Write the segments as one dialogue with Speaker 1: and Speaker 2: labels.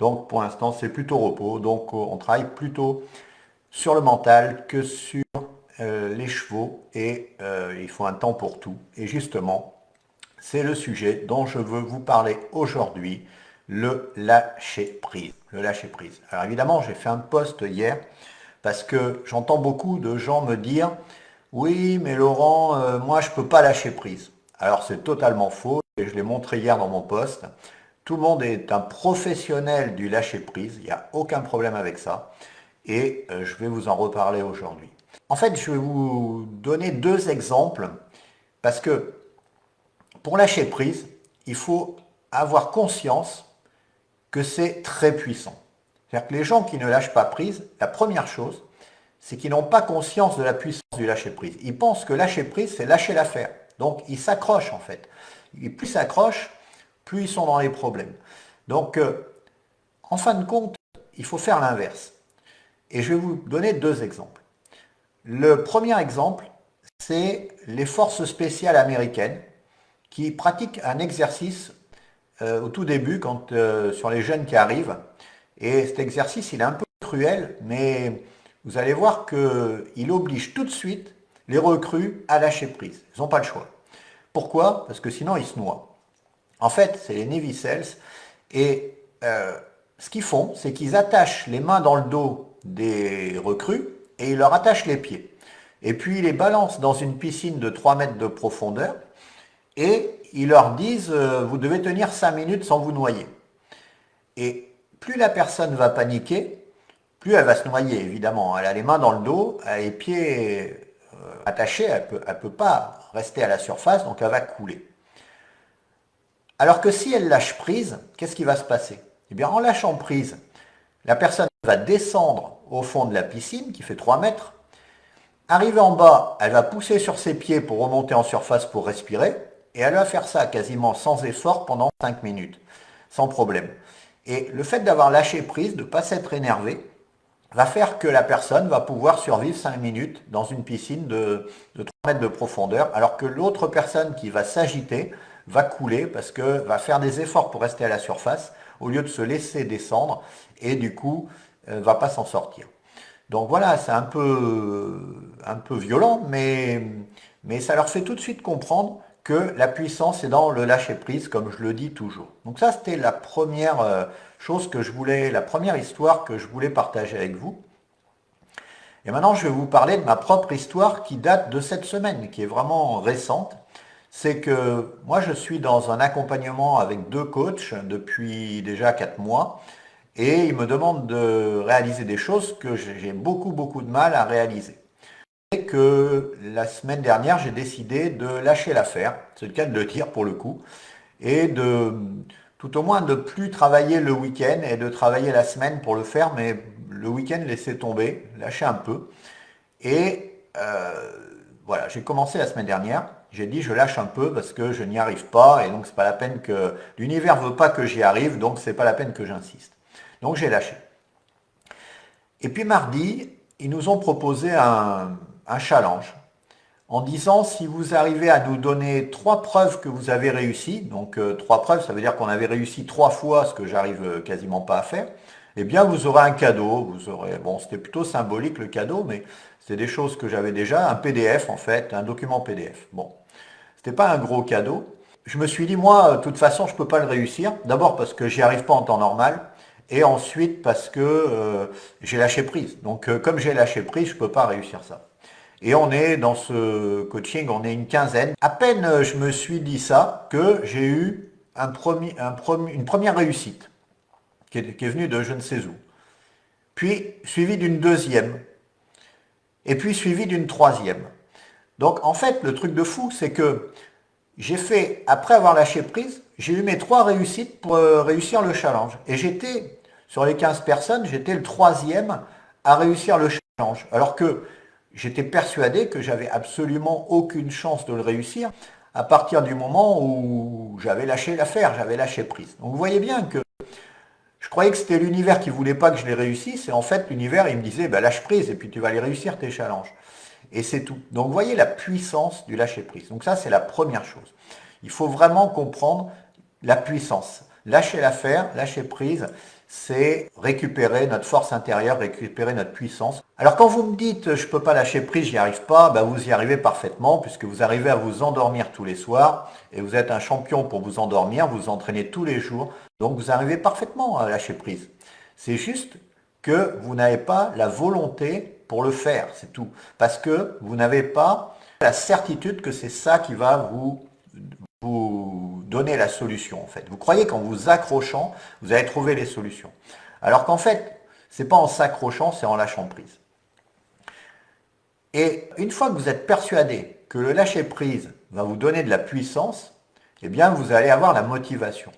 Speaker 1: Donc pour l'instant, c'est plutôt repos. Donc on travaille plutôt sur le mental que sur les chevaux et il faut un temps pour tout. Et justement, c'est le sujet dont je veux vous parler aujourd'hui, le lâcher prise. Le lâcher prise. Alors évidemment, j'ai fait un post hier parce que j'entends beaucoup de gens me dire oui, mais Laurent, moi je peux pas lâcher prise. Alors c'est totalement faux et je l'ai montré hier dans mon post. Tout le monde est un professionnel du lâcher prise, il n'y a aucun problème avec ça et je vais vous en reparler aujourd'hui. En fait, je vais vous donner deux exemples parce que pour lâcher prise, il faut avoir conscience que c'est très puissant. C'est-à-dire que les gens qui ne lâchent pas prise, la première chose, c'est qu'ils n'ont pas conscience de la puissance du lâcher prise. Ils pensent que lâcher prise, c'est lâcher l'affaire. Donc ils s'accrochent en fait. Et plus ils s'accrochent, plus ils sont dans les problèmes. Donc en fin de compte, il faut faire l'inverse. Et je vais vous donner deux exemples. Le premier exemple, c'est les forces spéciales américaines qui pratiquent un exercice au tout début, sur les jeunes qui arrivent. Et cet exercice, il est un peu cruel, mais vous allez voir qu'il oblige tout de suite les recrues à lâcher prise. Ils n'ont pas le choix. Pourquoi? Parce que sinon, ils se noient. En fait, c'est les Navy Seals. Et ce qu'ils font, c'est qu'ils attachent les mains dans le dos des recrues et ils leur attachent les pieds. Et puis, ils les balancent dans une piscine de 3 mètres de profondeur et ils leur disent vous devez tenir 5 minutes sans vous noyer. Et plus la personne va paniquer, plus elle va se noyer, évidemment. Elle a les mains dans le dos, elle a les pieds attachés, elle ne peut pas rester à la surface, donc elle va couler. Alors que si elle lâche prise, qu'est-ce qui va se passer? Eh bien, en lâchant prise, la personne va descendre au fond de la piscine, qui fait 3 mètres. Arrivée en bas, elle va pousser sur ses pieds pour remonter en surface pour respirer, et elle va faire ça quasiment sans effort pendant 5 minutes, sans problème. Et le fait d'avoir lâché prise, de ne pas s'être énervé, va faire que la personne va pouvoir survivre 5 minutes dans une piscine de 3 mètres de profondeur, alors que l'autre personne qui va s'agiter va couler parce que va faire des efforts pour rester à la surface au lieu de se laisser descendre et du coup va pas s'en sortir. Donc voilà, c'est un peu violent, mais ça leur fait tout de suite comprendre que la puissance est dans le lâcher-prise, comme je le dis toujours. Donc ça, c'était la première la première histoire que je voulais partager avec vous. Et maintenant, je vais vous parler de ma propre histoire qui date de cette semaine, qui est vraiment récente. C'est que moi, je suis dans un accompagnement avec deux coachs depuis déjà 4 mois. Et ils me demandent de réaliser des choses que j'ai beaucoup de mal à réaliser. Et que la semaine dernière, j'ai décidé de lâcher l'affaire, c'est le cas de le dire pour le coup, et de tout au moins de plus travailler le week-end et de travailler la semaine pour le faire, mais le week-end laisser tomber, lâcher un peu. Et voilà, j'ai commencé la semaine dernière. J'ai dit je lâche un peu parce que je n'y arrive pas et donc c'est pas la peine que l'univers veut pas que j'y arrive, donc c'est pas la peine que j'insiste. Donc j'ai lâché. Et puis mardi, ils nous ont proposé un challenge en disant si vous arrivez à nous donner 3 preuves que vous avez réussi, donc 3 preuves, ça veut dire qu'on avait réussi 3 fois ce que j'arrive quasiment pas à faire, eh bien vous aurez un cadeau, bon c'était plutôt symbolique le cadeau, mais c'était des choses que j'avais déjà, un PDF en fait, un document PDF. Bon, c'était pas un gros cadeau. Je me suis dit moi, de toute façon je peux pas le réussir, d'abord parce que j'y arrive pas en temps normal, et ensuite parce que j'ai lâché prise. Donc comme j'ai lâché prise, je peux pas réussir ça. Et on est dans ce coaching, on est une quinzaine. À peine je me suis dit ça que j'ai eu une première réussite qui est venue de je ne sais où. Puis suivie d'une deuxième. Et puis suivie d'une troisième. Donc en fait, le truc de fou, c'est que j'ai fait, après avoir lâché prise, j'ai eu mes 3 réussites pour réussir le challenge. Et sur les 15 personnes, j'étais le troisième à réussir le challenge. Alors que j'étais persuadé que j'avais absolument aucune chance de le réussir à partir du moment où j'avais lâché l'affaire, j'avais lâché prise. Donc vous voyez bien que je croyais que c'était l'univers qui voulait pas que je les réussisse, et en fait l'univers il me disait bah, lâche prise et puis tu vas les réussir tes challenges. Et c'est tout. Donc vous voyez la puissance du lâcher prise. Donc ça c'est la première chose. Il faut vraiment comprendre la puissance. lâcher l'affaire, lâcher prise, c'est récupérer notre force intérieure, récupérer notre puissance. Alors quand vous me dites je peux pas lâcher prise, j'y arrive pas, ben vous y arrivez parfaitement puisque vous arrivez à vous endormir tous les soirs et vous êtes un champion pour vous endormir, vous vous entraînez tous les jours, donc vous arrivez parfaitement à lâcher prise. C'est juste que vous n'avez pas la volonté pour le faire, c'est tout. Parce que vous n'avez pas la certitude que c'est ça qui va vous donner la solution en fait. Vous croyez qu'en vous accrochant, vous allez trouver les solutions. Alors qu'en fait, c'est pas en s'accrochant, c'est en lâchant prise. Et une fois que vous êtes persuadé que le lâcher prise va vous donner de la puissance, eh bien vous allez avoir la motivation.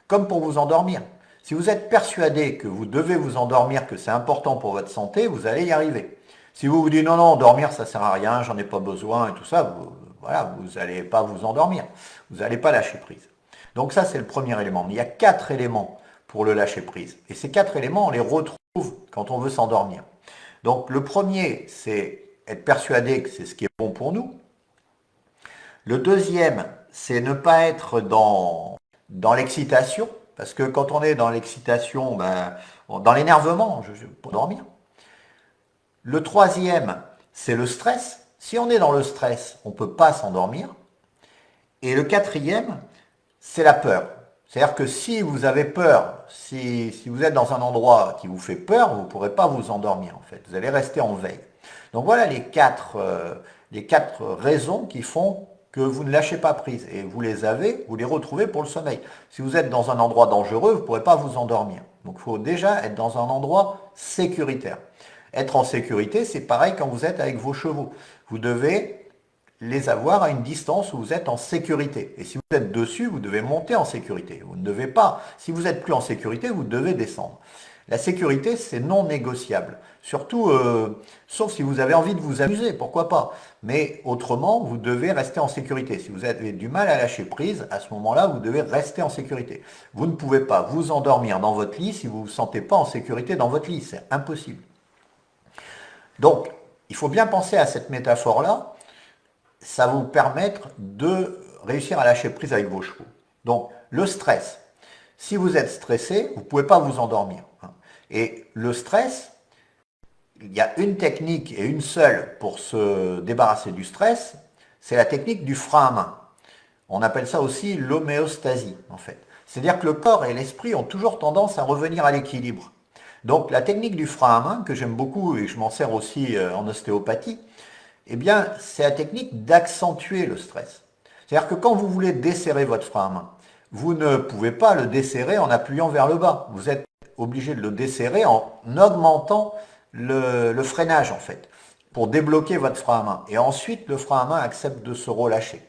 Speaker 1: Comme pour vous endormir. Si vous êtes persuadé que vous devez vous endormir, que c'est important pour votre santé, vous allez y arriver. Si vous vous dites non, non, dormir ça sert à rien, j'en ai pas besoin et tout ça, voilà, vous n'allez pas vous endormir. Vous n'allez pas lâcher prise. Donc ça c'est le premier élément. Mais il y a 4 éléments pour le lâcher prise. Et ces 4 éléments, on les retrouve quand on veut s'endormir. Donc le premier, c'est être persuadé que c'est ce qui est bon pour nous. Le deuxième, c'est ne pas être dans l'excitation. Parce que quand on est dans l'excitation, dans l'énervement, pour dormir. Le troisième, c'est le stress. Si on est dans le stress, on ne peut pas s'endormir. Et le quatrième, c'est la peur. C'est-à-dire que si vous avez peur, si vous êtes dans un endroit qui vous fait peur, vous ne pourrez pas vous endormir en fait. Vous allez rester en veille. Donc voilà les quatre raisons qui font que vous ne lâchez pas prise. Et vous les retrouvez pour le sommeil. Si vous êtes dans un endroit dangereux, vous ne pourrez pas vous endormir. Donc il faut déjà être dans un endroit sécuritaire. Être en sécurité, c'est pareil quand vous êtes avec vos chevaux. Vous devez les avoir à une distance où vous êtes en sécurité. Et si vous êtes dessus, vous devez monter en sécurité. Vous ne devez pas. Si vous n'êtes plus en sécurité, vous devez descendre. La sécurité, c'est non négociable. Surtout, sauf si vous avez envie de vous amuser, pourquoi pas. Mais autrement, vous devez rester en sécurité. Si vous avez du mal à lâcher prise, à ce moment-là, vous devez rester en sécurité. Vous ne pouvez pas vous endormir dans votre lit si vous ne vous sentez pas en sécurité dans votre lit. C'est impossible. Donc, il faut bien penser à cette métaphore-là. Ça va vous permettre de réussir à lâcher prise avec vos chevaux. Donc, le stress. Si vous êtes stressé, vous ne pouvez pas vous endormir. Et le stress, il y a une technique et une seule pour se débarrasser du stress, c'est la technique du frein à main. On appelle ça aussi l'homéostasie, en fait. C'est-à-dire que le corps et l'esprit ont toujours tendance à revenir à l'équilibre. Donc, la technique du frein à main, que j'aime beaucoup et je m'en sers aussi en ostéopathie, eh bien, c'est la technique d'accentuer le stress. C'est-à-dire que quand vous voulez desserrer votre frein à main, vous ne pouvez pas le desserrer en appuyant vers le bas. Vous êtes obligé de le desserrer en augmentant le freinage, en fait, pour débloquer votre frein à main. Et ensuite, le frein à main accepte de se relâcher.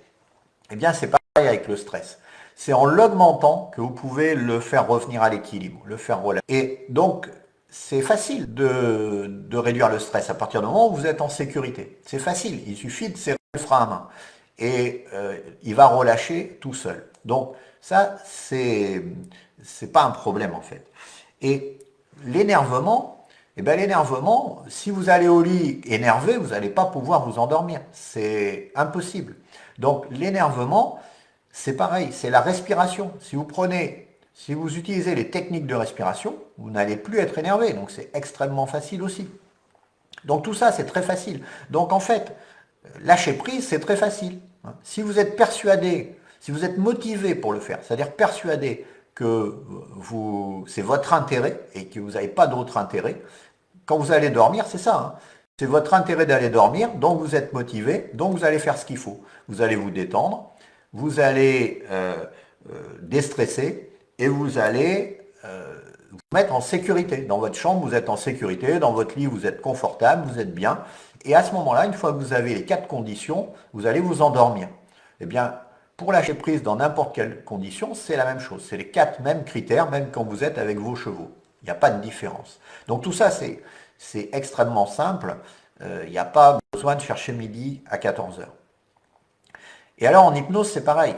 Speaker 1: Eh bien, c'est pareil avec le stress. C'est en l'augmentant que vous pouvez le faire revenir à l'équilibre, le faire relâcher. Et donc, c'est facile de réduire le stress à partir du moment où vous êtes en sécurité. C'est facile, il suffit de serrer le frein à main. Et il va relâcher tout seul. Donc ça, c'est pas un problème en fait. Et l'énervement, si vous allez au lit énervé, vous n'allez pas pouvoir vous endormir. C'est impossible. Donc l'énervement, c'est pareil, c'est la respiration. Si vous utilisez les techniques de respiration, vous n'allez plus être énervé. Donc c'est extrêmement facile aussi. Donc tout ça, c'est très facile. Donc en fait, lâcher prise, c'est très facile. Si vous êtes persuadé, si vous êtes motivé pour le faire, c'est-à-dire persuadé que c'est votre intérêt et que vous n'avez pas d'autre intérêt, quand vous allez dormir, c'est ça. C'est votre intérêt d'aller dormir, donc vous êtes motivé, donc vous allez faire ce qu'il faut. Vous allez vous détendre, vous allez déstresser et vous allez vous mettre en sécurité. Dans votre chambre, vous êtes en sécurité, dans votre lit, vous êtes confortable, vous êtes bien. Et à ce moment-là, une fois que vous avez les 4 conditions, vous allez vous endormir. Eh bien, pour lâcher prise dans n'importe quelle condition, c'est la même chose. C'est les 4 mêmes critères, même quand vous êtes avec vos chevaux. Il n'y a pas de différence. Donc tout ça, c'est extrêmement simple. Il n'y a pas besoin de chercher midi à 14 heures. Et alors en hypnose, c'est pareil.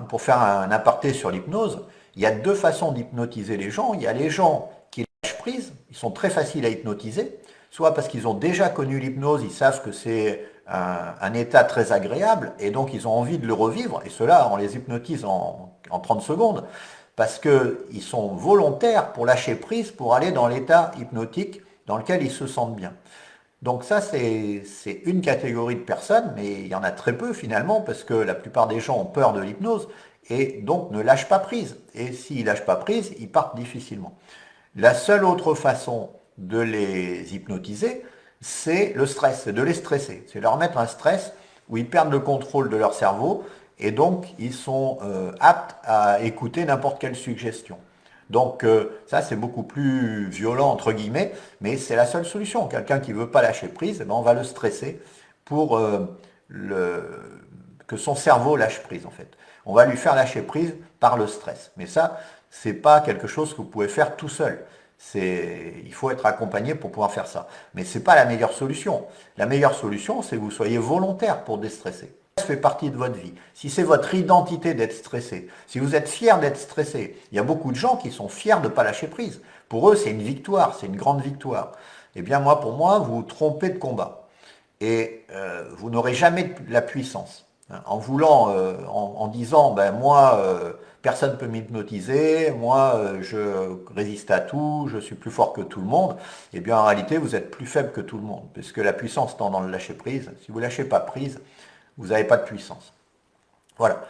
Speaker 1: Pour faire un aparté sur l'hypnose, il y a 2 façons d'hypnotiser les gens. Il y a les gens qui lâchent prise, ils sont très faciles à hypnotiser, soit parce qu'ils ont déjà connu l'hypnose, ils savent que c'est un état très agréable, et donc ils ont envie de le revivre, et ceux-là, on les hypnotise en 30 secondes. parce qu'ils sont volontaires pour lâcher prise, pour aller dans l'état hypnotique dans lequel ils se sentent bien. Donc ça, c'est une catégorie de personnes, mais il y en a très peu finalement, parce que la plupart des gens ont peur de l'hypnose et donc ne lâchent pas prise. Et s'ils lâchent pas prise, ils partent difficilement. La seule autre façon de les hypnotiser, c'est le stress, c'est de les stresser. C'est leur mettre un stress où ils perdent le contrôle de leur cerveau et donc ils sont aptes à écouter n'importe quelle suggestion. Donc ça c'est beaucoup plus violent entre guillemets, mais c'est la seule solution. Quelqu'un qui ne veut pas lâcher prise, eh ben, on va le stresser pour que son cerveau lâche prise en fait. On va lui faire lâcher prise par le stress. Mais ça, c'est pas quelque chose que vous pouvez faire tout seul. Il faut être accompagné pour pouvoir faire ça. Mais c'est pas la meilleure solution. La meilleure solution, c'est que vous soyez volontaire pour déstresser. Ça fait partie de votre vie. Si c'est votre identité d'être stressé, si vous êtes fier d'être stressé, il y a beaucoup de gens qui sont fiers de ne pas lâcher prise. Pour eux, c'est une victoire, c'est une grande victoire. Eh bien, moi, pour moi, vous vous trompez de combat. Et vous n'aurez jamais la puissance. En voulant, en disant, ben moi, personne ne peut m'hypnotiser, moi, je résiste à tout, je suis plus fort que tout le monde, eh bien en réalité, vous êtes plus faible que tout le monde, puisque la puissance tend dans le lâcher prise. Si vous ne lâchez pas prise, vous n'avez pas de puissance. Voilà.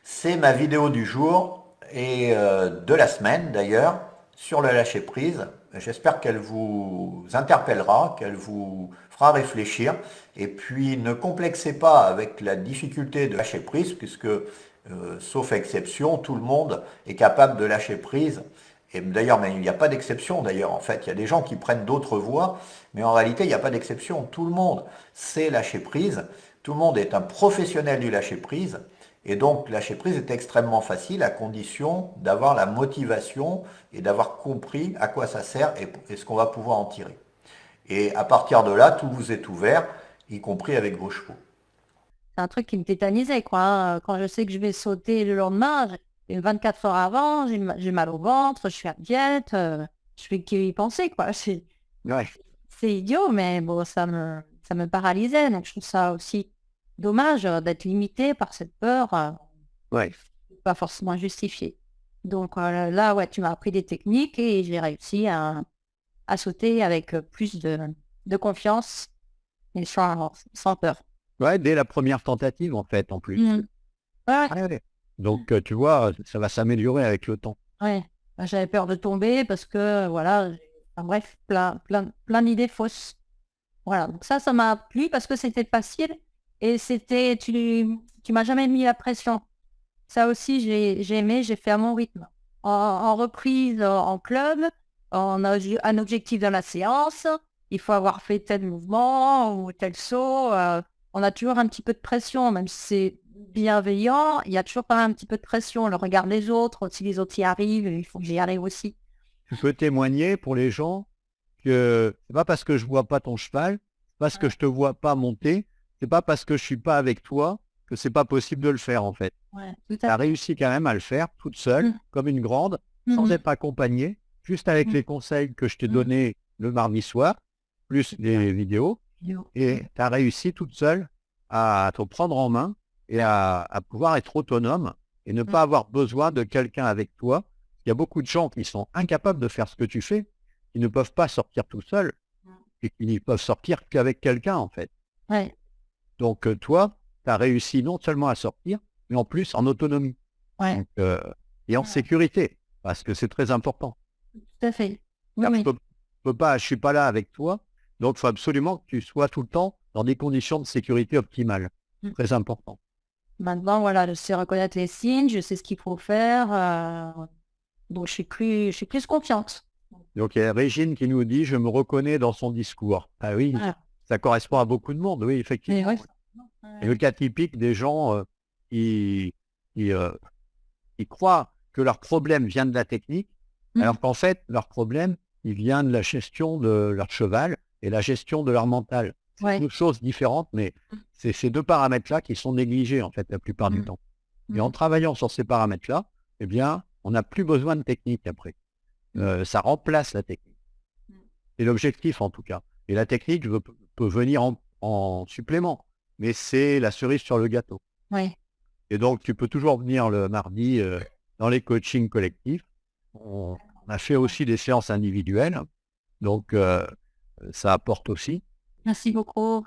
Speaker 1: C'est ma vidéo du jour et de la semaine d'ailleurs sur le lâcher prise. J'espère qu'elle vous interpellera, qu'elle vous fera réfléchir. Et puis ne complexez pas avec la difficulté de lâcher prise, puisque sauf exception, tout le monde est capable de lâcher prise. Et d'ailleurs, mais il n'y a pas d'exception d'ailleurs. En fait, il y a des gens qui prennent d'autres voies, mais en réalité, il n'y a pas d'exception. Tout le monde sait lâcher prise. Tout le monde est un professionnel du lâcher prise. Et donc, lâcher prise est extrêmement facile à condition d'avoir la motivation et d'avoir compris à quoi ça sert et ce qu'on va pouvoir en tirer. Et à partir de là, tout vous est ouvert, y compris avec vos chevaux.
Speaker 2: C'est un truc qui me tétanisait, quoi, hein. Quand je sais que je vais sauter le lendemain, 24 heures avant, j'ai mal au ventre, je suis inquiète, je fais qu'y penser, quoi.
Speaker 1: Ouais.
Speaker 2: C'est idiot, mais bon, ça me paralysait. Donc, je trouve ça aussi dommage d'être limité par cette peur,
Speaker 1: Ouais.
Speaker 2: pas forcément justifiée. Donc là, ouais, tu m'as appris des techniques et j'ai réussi à sauter avec plus de confiance et sans peur.
Speaker 3: Ouais, dès la première tentative, en fait, en plus.
Speaker 2: Mhm. Ouais,
Speaker 3: Ah ouais. Donc, tu vois, ça va s'améliorer avec le temps.
Speaker 2: ouais. J'avais peur de tomber parce que, voilà, enfin, bref, plein d'idées fausses. Voilà, donc ça m'a plu parce que c'était facile et tu m'as jamais mis la pression. Ça aussi, j'ai aimé, j'ai fait à mon rythme. En reprise, en club, on a un objectif dans la séance, il faut avoir fait tel mouvement ou tel saut. On a toujours un petit peu de pression, même si c'est bienveillant, il y a toujours quand même un petit peu de pression. Le regard des autres, si les autres y arrivent, il faut que j'y arrive aussi.
Speaker 3: Tu peux témoigner pour les gens que c'est pas parce que je vois pas ton cheval, c'est parce que je te vois pas monter, c'est pas parce que je suis pas avec toi que c'est pas possible de le faire, en fait.
Speaker 2: Ouais, tout
Speaker 3: Tu
Speaker 2: à
Speaker 3: as
Speaker 2: fait.
Speaker 3: réussi quand même à le faire toute seule,
Speaker 2: Mm.
Speaker 3: comme une grande, sans
Speaker 2: Mhm.
Speaker 3: être accompagnée, juste avec
Speaker 2: Mm.
Speaker 3: les conseils que je t'ai
Speaker 2: Mm.
Speaker 3: donnés le mardi soir, plus les vidéos,
Speaker 2: Yo.
Speaker 3: et tu as réussi toute seule à te prendre en main et à pouvoir être autonome et ne
Speaker 2: Mm.
Speaker 3: pas avoir besoin de quelqu'un avec toi. Il y a beaucoup de gens qui sont incapables de faire ce que tu fais, qui ne peuvent pas sortir tout seuls et qui ne peuvent sortir qu'avec quelqu'un, en fait.
Speaker 2: Ouais,
Speaker 3: Donc, toi, tu as réussi non seulement à sortir, mais en plus en autonomie.
Speaker 2: ouais,
Speaker 3: Donc, et en sécurité, parce que c'est très important.
Speaker 2: tout à fait. Oui,
Speaker 3: Car
Speaker 2: oui.
Speaker 3: je suis pas là avec toi, donc il faut absolument que tu sois tout le temps dans des conditions de sécurité optimales.
Speaker 2: Mm.
Speaker 3: Très important.
Speaker 2: Maintenant, voilà, je sais reconnaître les signes, je sais ce qu'il faut faire. Donc, je suis plus confiante.
Speaker 3: Donc il y a Régine qui nous dit, je me reconnais dans son discours. Ah oui,
Speaker 2: Voilà.
Speaker 3: ça correspond à beaucoup de monde, oui,
Speaker 2: Et
Speaker 3: effectivement.
Speaker 2: ouais.
Speaker 3: Et le cas typique des gens qui, qui, euh, qui croient que leur problème vient de la technique,
Speaker 2: Mm.
Speaker 3: alors qu'en fait, leur problème, il vient de la gestion de leur cheval et la gestion de leur mental. C'est
Speaker 2: Ouais.
Speaker 3: deux choses différentes, mais c'est ces deux paramètres-là qui sont négligés, en fait, la plupart du
Speaker 2: Mm.
Speaker 3: temps. Et en
Speaker 2: Mm.
Speaker 3: travaillant sur ces paramètres-là, eh bien, on n'a plus besoin de technique après. Ça remplace la technique.
Speaker 2: Mm.
Speaker 3: C'est l'objectif, en tout cas. Et la technique peut venir en supplément, mais c'est la cerise sur le gâteau.
Speaker 2: Ouais.
Speaker 3: Et donc, tu peux toujours venir le mardi dans les coachings collectifs. On a fait aussi des séances individuelles, donc ça apporte aussi.
Speaker 2: Merci beaucoup.